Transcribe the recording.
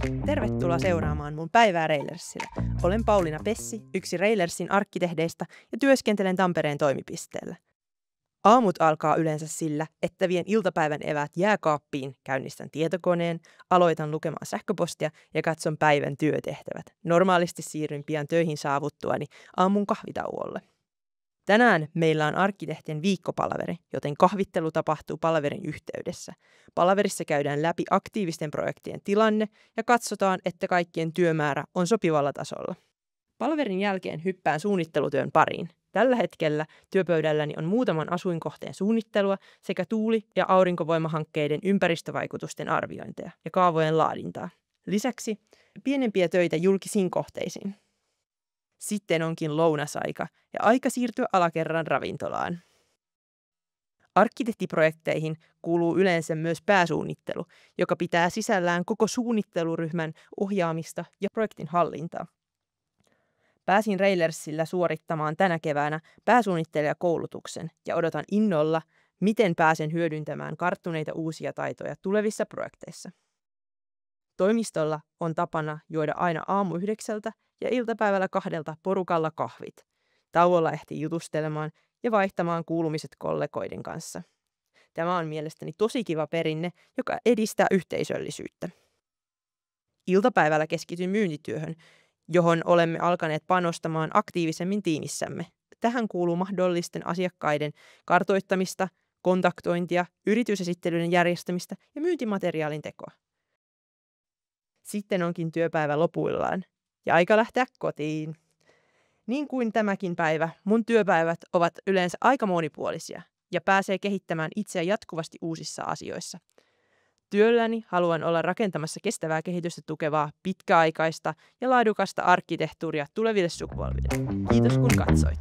Moi! Tervetuloa seuraamaan mun päivää Railersillä. Olen Pauliina Pessi, yksi Railersin arkkitehdeistä ja työskentelen Tampereen toimipisteellä. Aamut alkaa yleensä sillä, että vien iltapäivän eväät jääkaappiin, käynnistän tietokoneen, aloitan lukemaan sähköpostia ja katson päivän työtehtävät. Normaalisti siirryn pian töihin saavuttuani aamun kahvitauolle. Tänään meillä on arkkitehtien viikkopalaveri, joten kahvittelu tapahtuu palaverin yhteydessä. Palaverissa käydään läpi aktiivisten projektien tilanne ja katsotaan, että kaikkien työmäärä on sopivalla tasolla. Palaverin jälkeen hyppään suunnittelutyön pariin. Tällä hetkellä työpöydälläni on muutaman asuinkohteen suunnittelua sekä tuuli- ja aurinkovoimahankkeiden ympäristövaikutusten arviointeja ja kaavojen laadintaa. Lisäksi pienempiä töitä julkisiin kohteisiin. Sitten onkin lounasaika ja aika siirtyä alakerran ravintolaan. Arkkitehtiprojekteihin kuuluu yleensä myös pääsuunnittelu, joka pitää sisällään koko suunnitteluryhmän ohjaamista ja projektin hallintaa. Pääsin Railersillä suorittamaan tänä keväänä pääsuunnittelijakoulutuksen ja odotan innolla, miten pääsen hyödyntämään karttuneita uusia taitoja tulevissa projekteissa. Toimistolla on tapana juoda aina aamu 9 ja iltapäivällä 2 porukalla kahvit. Tauolla ehtii jutustelemaan ja vaihtamaan kuulumiset kollegoiden kanssa. Tämä on mielestäni tosi kiva perinne, joka edistää yhteisöllisyyttä. Iltapäivällä keskityn myyntityöhön, johon olemme alkaneet panostamaan aktiivisemmin tiimissämme. Tähän kuuluu mahdollisten asiakkaiden kartoittamista, kontaktointia, yritysesittelyiden järjestämistä ja myyntimateriaalin tekoa. Sitten onkin työpäivä lopuillaan ja aika lähteä kotiin. Niin kuin tämäkin päivä, mun työpäivät ovat yleensä aika monipuolisia ja pääsee kehittämään itseä jatkuvasti uusissa asioissa. Työlläni haluan olla rakentamassa kestävää kehitystä tukevaa, pitkäaikaista ja laadukasta arkkitehtuuria tuleville sukupolville. Kiitos kun katsoit.